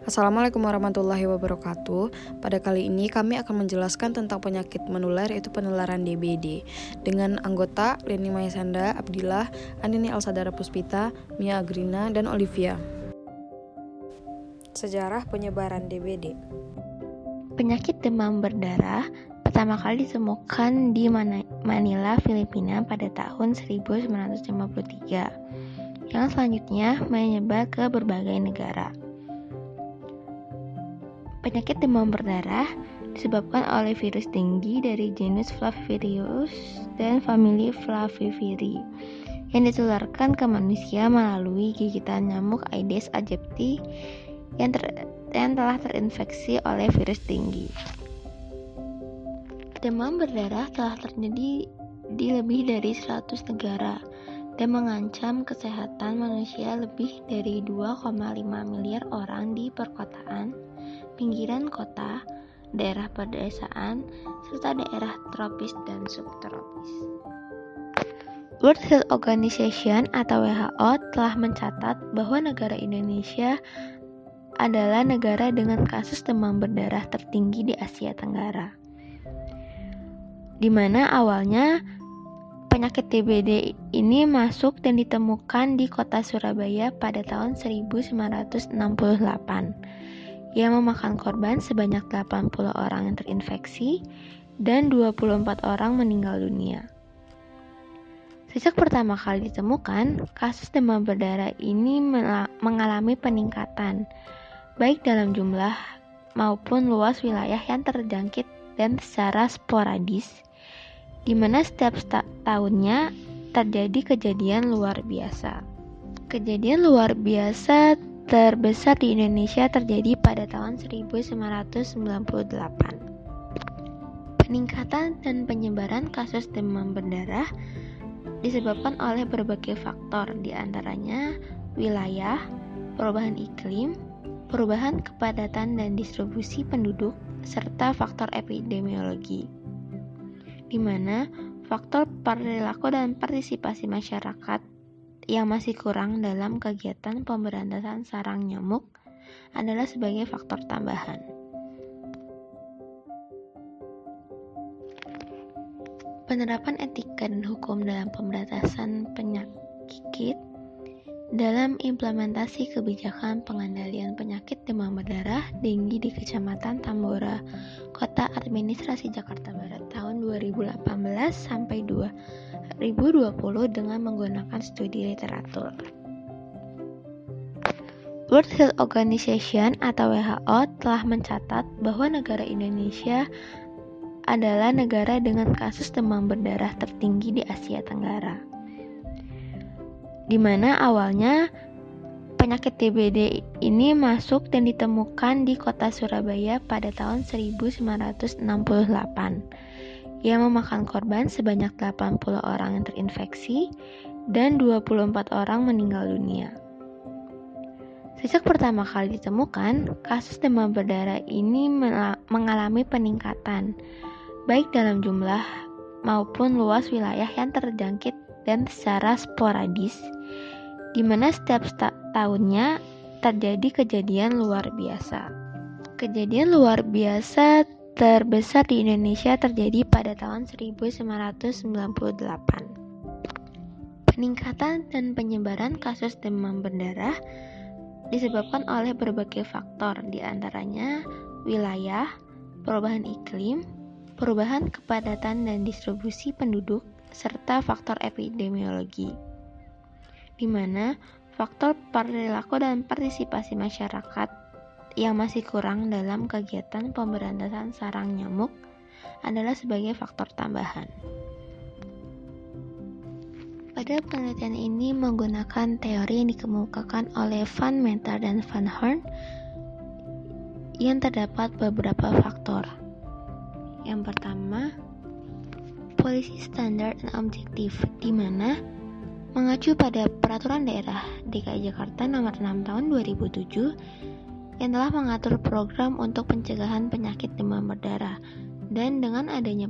Assalamualaikum warahmatullahi wabarakatuh. Pada kali ini kami akan menjelaskan tentang penyakit menular, yaitu penularan DBD, dengan anggota Leni Mayasanda, Abdillah, Andini Alsadara Puspita, Mia Agrina, dan Olivia. Sejarah penyebaran DBD. Penyakit demam berdarah pertama kali ditemukan di Manila, Filipina pada tahun 1953, yang selanjutnya menyebar ke berbagai negara. Penyakit demam berdarah disebabkan oleh virus denggi dari genus Flavivirus dan famili Flaviviri yang ditularkan ke manusia melalui gigitan nyamuk Aedes aegypti yang telah terinfeksi oleh virus denggi. Demam berdarah telah terjadi di lebih dari 100 negara dan mengancam kesehatan manusia lebih dari 2,5 miliar orang di perkotaan, pinggiran kota, daerah pedesaan, serta daerah tropis dan subtropis. World Health Organization atau WHO telah mencatat bahwa negara Indonesia adalah negara dengan kasus demam berdarah tertinggi di Asia Tenggara, di mana awalnya penyakit DBD ini masuk dan ditemukan di kota Surabaya pada tahun 1968, yang memakan korban sebanyak 80 orang yang terinfeksi dan 24 orang meninggal dunia. Sejak pertama kali ditemukan, kasus demam berdarah ini mengalami peningkatan, baik dalam jumlah maupun luas wilayah yang terjangkit dan secara sporadis, di mana setiap tahunnya terjadi kejadian luar biasa. Kejadian luar biasa terbesar di Indonesia terjadi pada tahun 1998. Peningkatan dan penyebaran kasus demam berdarah disebabkan oleh berbagai faktor, di antaranya wilayah, perubahan iklim, perubahan kepadatan dan distribusi penduduk, serta faktor epidemiologi, di mana faktor perilaku dan partisipasi masyarakat yang masih kurang dalam kegiatan pemberantasan sarang nyamuk adalah sebagai faktor tambahan. Penerapan etika dan hukum dalam pemberantasan penyakit dalam implementasi kebijakan pengendalian penyakit demam berdarah denggi di Kecamatan Tambora, Kota Administrasi Jakarta Barat tahun 2018 sampai 2020 dengan menggunakan studi literatur. World Health Organization atau WHO telah mencatat bahwa negara Indonesia adalah negara dengan kasus demam berdarah tertinggi di Asia Tenggara, di mana awalnya penyakit DBD ini masuk dan ditemukan di kota Surabaya pada tahun 1968, yang memakan korban sebanyak 80 orang yang terinfeksi dan 24 orang meninggal dunia. Sejak pertama kali ditemukan, kasus demam berdarah ini mengalami peningkatan, baik dalam jumlah maupun luas wilayah yang terjangkit dan secara sporadis, di mana setiap tahunnya terjadi kejadian luar biasa. Kejadian luar biasa terbesar di Indonesia terjadi pada tahun 1998. Peningkatan dan penyebaran kasus demam berdarah disebabkan oleh berbagai faktor, di antaranya wilayah, perubahan iklim, perubahan kepadatan dan distribusi penduduk, serta faktor epidemiologi, di mana faktor perilaku dan partisipasi masyarakat yang masih kurang dalam kegiatan pemberantasan sarang nyamuk adalah sebagai faktor tambahan. Pada penelitian ini menggunakan teori yang dikemukakan oleh Van Meter dan Van Horn, yang terdapat beberapa faktor. Yang pertama, polisi standar dan objektif, di mana mengacu pada Peraturan Daerah DKI Jakarta Nomor 6 Tahun 2007 yang telah mengatur program untuk pencegahan penyakit demam berdarah, dan dengan adanya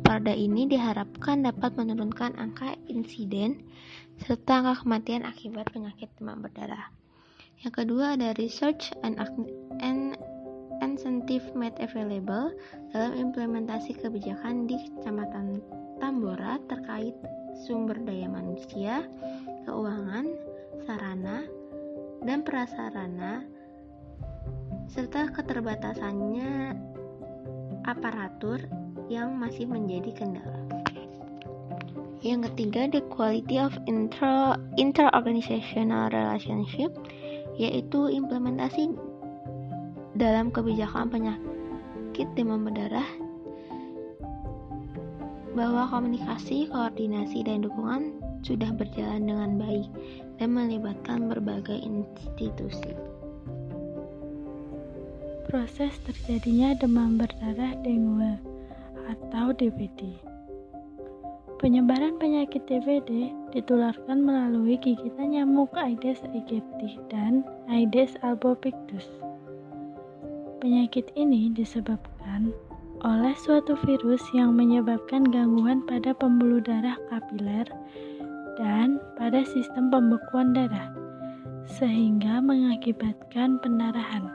perda ini diharapkan dapat menurunkan angka insiden serta angka kematian akibat penyakit demam berdarah. Yang kedua ada research and incentive made available dalam implementasi kebijakan di Kecamatan Tambora terkait sumber daya manusia, keuangan, sarana, dan prasarana, serta keterbatasannya aparatur yang masih menjadi kendala. Yang ketiga, the quality of inter-organizational relationship, yaitu implementasi dalam kebijakan penyakit demam berdarah bahwa komunikasi, koordinasi, dan dukungan sudah berjalan dengan baik dan melibatkan berbagai institusi. Proses terjadinya demam berdarah dengue atau DBD. Penyebaran penyakit DBD ditularkan melalui gigitan nyamuk Aedes aegypti dan Aedes albopictus. Penyakit ini disebabkan oleh suatu virus yang menyebabkan gangguan pada pembuluh darah kapiler dan pada sistem pembekuan darah, sehingga mengakibatkan pendarahan.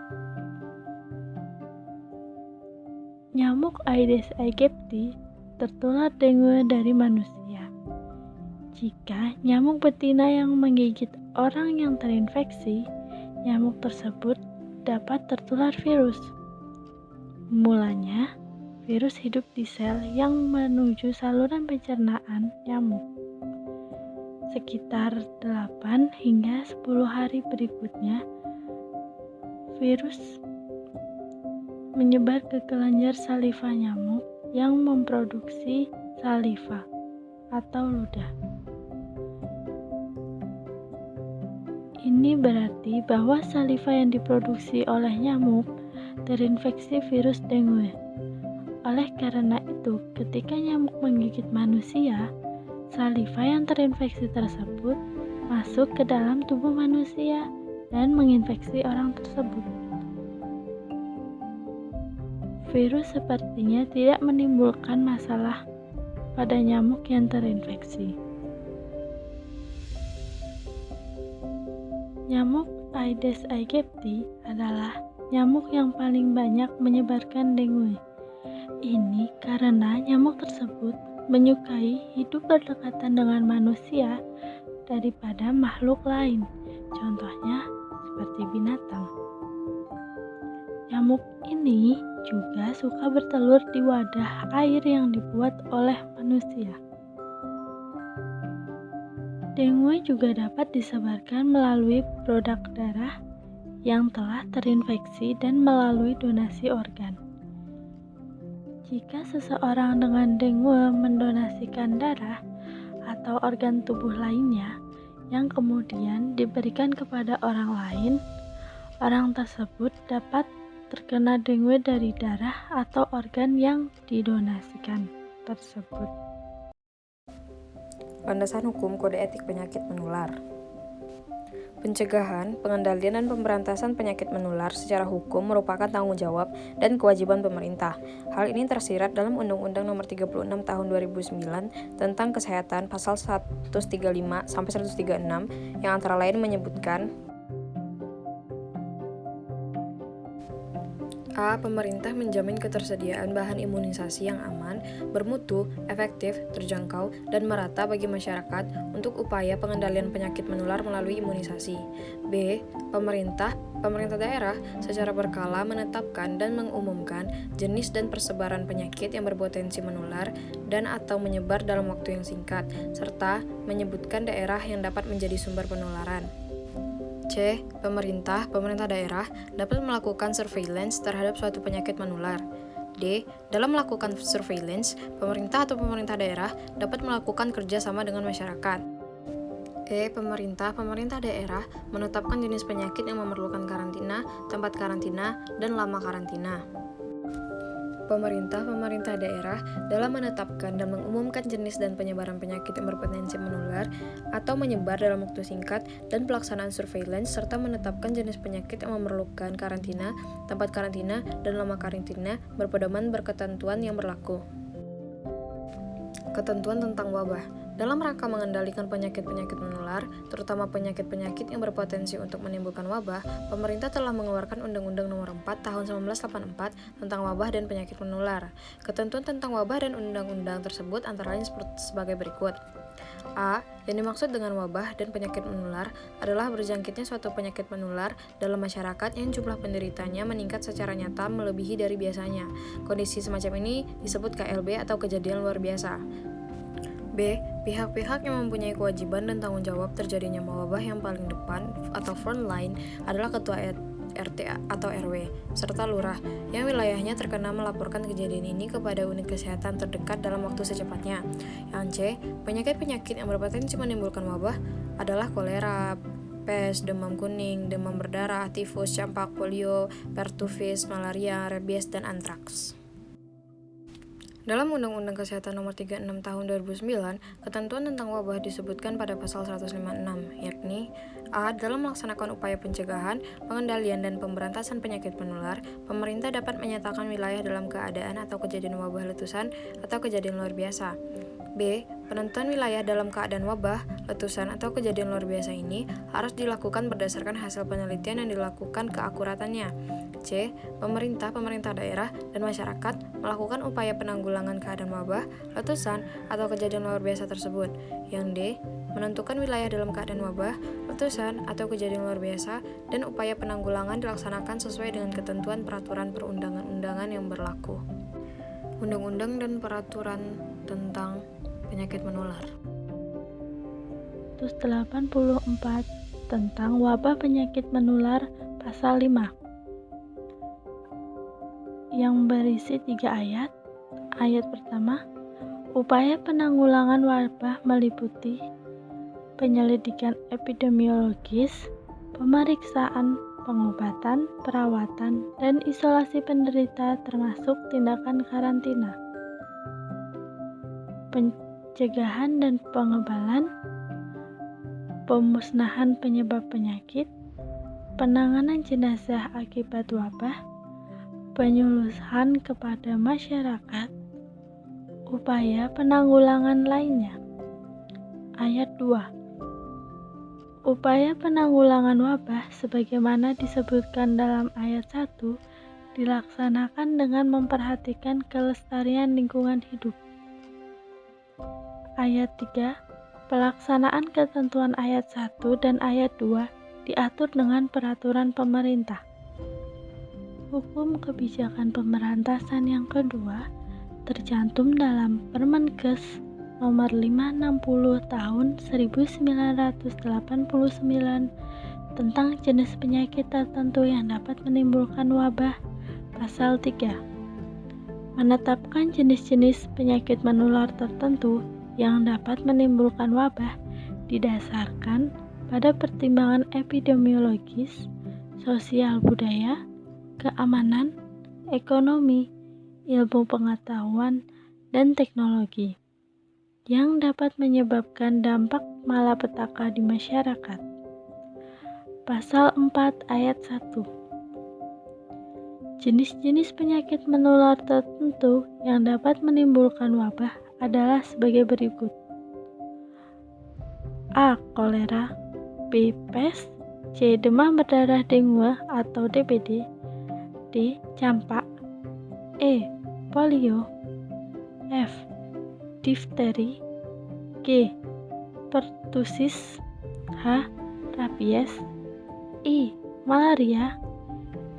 Nyamuk Aedes aegypti tertular dengue dari manusia. Jika nyamuk betina yang menggigit orang yang terinfeksi, nyamuk tersebut dapat tertular virus. Mulanya, virus hidup di sel yang menuju saluran pencernaan nyamuk. Sekitar 8 hingga 10 hari berikutnya, virus menyebar ke kelenjar saliva nyamuk yang memproduksi saliva atau ludah. Ini berarti bahwa saliva yang diproduksi oleh nyamuk terinfeksi virus dengue. Oleh karena itu, ketika nyamuk menggigit manusia, saliva yang terinfeksi tersebut masuk ke dalam tubuh manusia dan menginfeksi orang tersebut. Virus sepertinya tidak menimbulkan masalah pada nyamuk yang terinfeksi. Nyamuk Aedes aegypti adalah nyamuk yang paling banyak menyebarkan dengue. Ini karena nyamuk tersebut menyukai hidup berdekatan dengan manusia daripada makhluk lain, contohnya seperti binatang. Nyamuk ini juga suka bertelur di wadah air yang dibuat oleh manusia. Dengue juga dapat disebarkan melalui produk darah yang telah terinfeksi dan melalui donasi organ. Jika seseorang dengan dengue mendonasikan darah atau organ tubuh lainnya yang kemudian diberikan kepada orang lain, orang tersebut dapat terkena dengue dari darah atau organ yang didonasikan tersebut. Landasan hukum kode etik penyakit menular. Pencegahan, pengendalian, dan pemberantasan penyakit menular secara hukum merupakan tanggung jawab dan kewajiban pemerintah. Hal ini tersirat dalam Undang-Undang Nomor 36 Tahun 2009 tentang Kesehatan Pasal 135 sampai 136 yang antara lain menyebutkan A. Pemerintah menjamin ketersediaan bahan imunisasi yang aman, bermutu, efektif, terjangkau, dan merata bagi masyarakat untuk upaya pengendalian penyakit menular melalui imunisasi. B. Pemerintah daerah secara berkala menetapkan dan mengumumkan jenis dan persebaran penyakit yang berpotensi menular dan atau menyebar dalam waktu yang singkat, serta menyebutkan daerah yang dapat menjadi sumber penularan. C. Pemerintah daerah dapat melakukan surveillance terhadap suatu penyakit menular. D. Dalam melakukan surveillance, pemerintah daerah dapat melakukan kerjasama dengan masyarakat. E. Pemerintah daerah menetapkan jenis penyakit yang memerlukan karantina, tempat karantina, dan lama karantina. Pemerintah daerah dalam menetapkan dan mengumumkan jenis dan penyebaran penyakit yang berpotensi menular atau menyebar dalam waktu singkat dan pelaksanaan surveillance serta menetapkan jenis penyakit yang memerlukan karantina, tempat karantina, dan lama karantina berpedoman berketentuan yang berlaku. Ketentuan tentang wabah. Dalam rangka mengendalikan penyakit-penyakit menular, terutama penyakit-penyakit yang berpotensi untuk menimbulkan wabah, pemerintah telah mengeluarkan Undang-Undang Nomor 4 Tahun 1984 tentang wabah dan penyakit menular. Ketentuan tentang wabah dan undang-undang tersebut antara lain sebagai berikut. A. Yang dimaksud dengan wabah dan penyakit menular adalah berjangkitnya suatu penyakit menular dalam masyarakat yang jumlah penderitanya meningkat secara nyata melebihi dari biasanya. Kondisi semacam ini disebut KLB atau kejadian luar biasa. B. Pihak-pihak yang mempunyai kewajiban dan tanggung jawab terjadinya wabah yang paling depan atau front line adalah ketua RT atau RW, serta lurah, yang wilayahnya terkena melaporkan kejadian ini kepada unit kesehatan terdekat dalam waktu secepatnya. Yang C. Penyakit-penyakit yang berpotensi menimbulkan wabah adalah kolera, pes, demam kuning, demam berdarah, tifus, campak, polio, pertussis, malaria, rabies, dan antraks. Dalam Undang-Undang Kesehatan Nomor 36 Tahun 2009, ketentuan tentang wabah disebutkan pada pasal 156, yakni A. Dalam melaksanakan upaya pencegahan, pengendalian, dan pemberantasan penyakit menular, pemerintah dapat menyatakan wilayah dalam keadaan atau kejadian wabah letusan atau kejadian luar biasa. B. Penentuan wilayah dalam keadaan wabah, letusan, atau kejadian luar biasa ini harus dilakukan berdasarkan hasil penelitian yang dilakukan keakuratannya. C. Pemerintah daerah, dan masyarakat melakukan upaya penanggulangan keadaan wabah, letusan, atau kejadian luar biasa tersebut. Yang D. Menentukan wilayah dalam keadaan wabah, letusan, atau kejadian luar biasa, dan upaya penanggulangan dilaksanakan sesuai dengan ketentuan peraturan perundang-undangan yang berlaku. Undang-undang dan peraturan tentang penyakit menular. 184 tentang wabah penyakit menular pasal 5 yang berisi 3 ayat. Ayat pertama, upaya penanggulangan wabah meliputi penyelidikan epidemiologis, pemeriksaan, pengobatan, perawatan, dan isolasi penderita termasuk tindakan karantina, pencegahan dan pengebalan, pemusnahan penyebab penyakit, penanganan jenazah akibat wabah, penyuluhan kepada masyarakat, upaya penanggulangan lainnya. Ayat 2. Upaya penanggulangan wabah sebagaimana disebutkan dalam ayat 1 dilaksanakan dengan memperhatikan kelestarian lingkungan hidup. Ayat 3. Pelaksanaan ketentuan ayat 1 dan ayat 2 diatur dengan peraturan pemerintah. Hukum kebijakan pemberantasan yang kedua tercantum dalam Permenkes Nomor 560 Tahun 1989 tentang jenis penyakit tertentu yang dapat menimbulkan wabah. Pasal 3. Menetapkan jenis-jenis penyakit menular tertentu yang dapat menimbulkan wabah didasarkan pada pertimbangan epidemiologis, sosial budaya, keamanan, ekonomi, ilmu pengetahuan, dan teknologi yang dapat menyebabkan dampak malapetaka di masyarakat. Pasal 4 ayat 1. Jenis-jenis penyakit menular tertentu yang dapat menimbulkan wabah adalah sebagai berikut. A. Kolera, B. Pes, C. Demam berdarah dengue atau DBD, D. Campak, E. Polio, F. Difteri, G. Pertussis, H. Rabies, I. Malaria,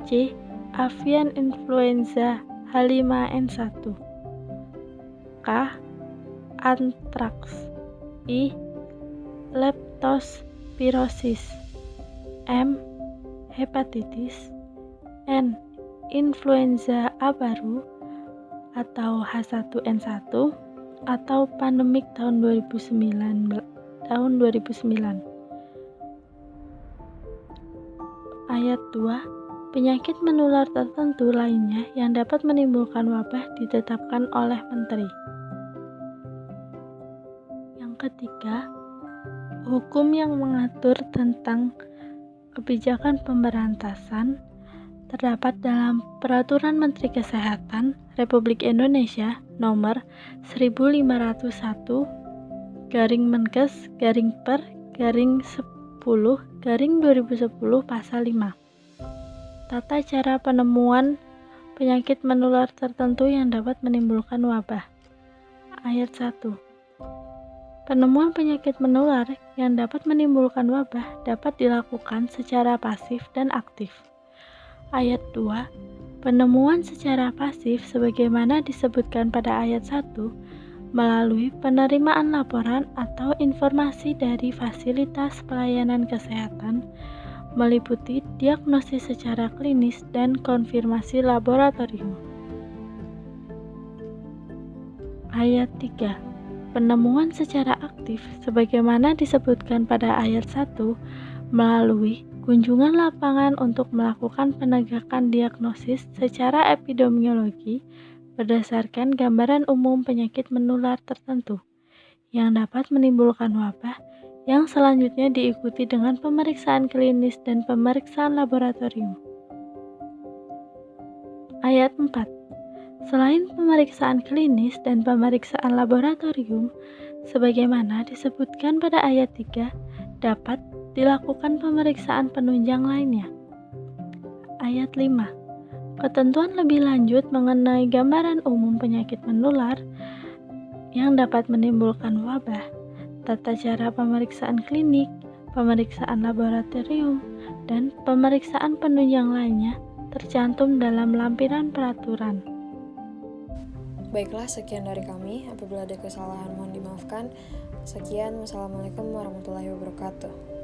C. Avian influenza H5N1, K. Antraks, I. Leptospirosis, M. Hepatitis, N. Influenza A baru atau H1N1 atau pandemik tahun 2009. Ayat 2. Penyakit menular tertentu lainnya yang dapat menimbulkan wabah ditetapkan oleh Menteri. Yang ketiga, hukum yang mengatur tentang kebijakan pemberantasan terdapat dalam Peraturan Menteri Kesehatan Republik Indonesia Nomor 1501 Menkes/Per/10/2010 Pasal 5. Tata cara penemuan penyakit menular tertentu yang dapat menimbulkan wabah. Ayat 1. Penemuan penyakit menular yang dapat menimbulkan wabah dapat dilakukan secara pasif dan aktif. Ayat 2. Penemuan secara pasif sebagaimana disebutkan pada ayat 1 melalui penerimaan laporan atau informasi dari fasilitas pelayanan kesehatan meliputi diagnosis secara klinis dan konfirmasi laboratorium. Ayat 3. Penemuan secara aktif sebagaimana disebutkan pada ayat 1 melalui kunjungan lapangan untuk melakukan penegakan diagnosis secara epidemiologi berdasarkan gambaran umum penyakit menular tertentu yang dapat menimbulkan wabah yang selanjutnya diikuti dengan pemeriksaan klinis dan pemeriksaan laboratorium. Ayat 4. Selain pemeriksaan klinis dan pemeriksaan laboratorium, sebagaimana disebutkan pada ayat 3, dapat dilakukan pemeriksaan penunjang lainnya. Ayat 5. Ketentuan lebih lanjut mengenai gambaran umum penyakit menular yang dapat menimbulkan wabah, tata cara pemeriksaan klinik, pemeriksaan laboratorium, dan pemeriksaan penunjang lainnya tercantum dalam lampiran peraturan. Baiklah, sekian dari kami. Apabila ada kesalahan mohon dimaafkan. Sekian, wassalamualaikum warahmatullahi wabarakatuh.